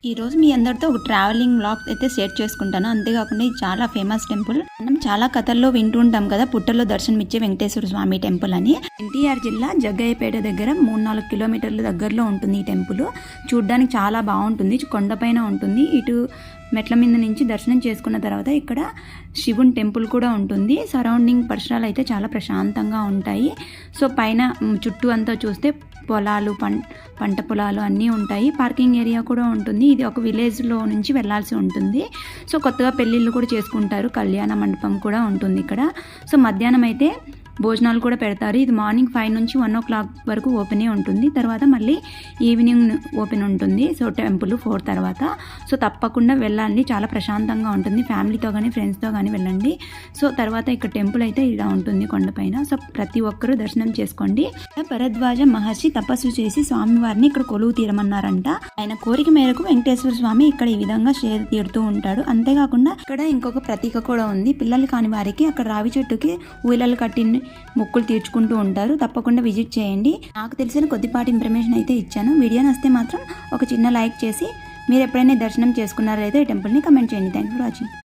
ఈరోజు మీ అందరితో ఒక ట్రావెలింగ్ వ్లాగ్ అయితే షేర్ చేసుకుంటాను. అంతేకాకుండా ఇది చాలా ఫేమస్ టెంపుల్. మనం చాలా కథల్లో వింటూ ఉంటాం కదా, పుట్టలో దర్శనమిచ్చే వెంకటేశ్వర స్వామి టెంపుల్ అని. ఎన్టీఆర్ జిల్లా జగ్గయ్యపేట దగ్గర 3-4 కిలోమీటర్ల దగ్గరలో ఉంటుంది ఈ టెంపుల్. చూడ్డానికి చాలా బాగుంటుంది, కొండపైన ఉంటుంది. ఇటు మెట్ల మీద నుంచి దర్శనం చేసుకున్న తర్వాత ఇక్కడ శివుని టెంపుల్ కూడా ఉంటుంది. సరౌండింగ్ పరిసరాలు అయితే చాలా ప్రశాంతంగా ఉంటాయి. సో పైన చుట్టూ అంతా చూస్తే పొలాలు, పంట పొలాలు అన్నీ ఉంటాయి. పార్కింగ్ ఏరియా కూడా ఉంటుంది. ఇది ఒక విలేజ్లో నుంచి వెళ్ళాల్సి ఉంటుంది. సో కొత్తగా పెళ్ళిళ్ళు కూడా చేసుకుంటారు. కళ్యాణ మండపం కూడా ఉంటుంది ఇక్కడ. సో మధ్యాహ్నం అయితే భోజనాలు కూడా పెడతారు. ఇది మార్నింగ్ 5 నుంచి 1 o'clock వరకు ఓపెనే ఉంటుంది. తర్వాత మళ్ళీ ఈవినింగ్ ఓపెన్ ఉంటుంది. సో టెంపుల్ 4 తర్వాత. సో తప్పకుండా వెళ్ళండి, చాలా ప్రశాంతంగా ఉంటుంది. ఫ్యామిలీతో కానీ ఫ్రెండ్స్తో కానీ వెళ్ళండి. సో తర్వాత ఇక్కడ టెంపుల్ అయితే ఇలా ఉంటుంది కొండపైన. సో ప్రతి ఒక్కరూ దర్శనం చేసుకోండి. భరద్వాజ మహర్షి తపస్సు చేసి స్వామివారిని ఇక్కడ కొలువు తీరమన్నారంట. ఆయన కోరిక మేరకు వెంకటేశ్వర స్వామి ఇక్కడ ఈ విధంగా సేద తీరుతూ ఉంటాడు. అంతేకాకుండా ఇక్కడ ఇంకొక ప్రతీక కూడా ఉంది. పిల్లలు కాని వారికి అక్కడ రావి చెట్టుకి ఊయలలు కట్టి మొక్కులు తీర్చుకుంటూ ఉంటారు. తప్పకుండా విజిట్ చేయండి. నాకు తెలిసిన కొద్దిపాటి ఇన్ఫర్మేషన్ అయితే ఇచ్చాను. వీడియో నచ్చితే మాత్రం ఒక చిన్న లైక్ చేసి మీరు ఎప్పుడైనా దర్శనం చేసుకున్నారో లేదో ఈ టెంపుల్ని కమెంట్ చేయండి. Thank you for watching.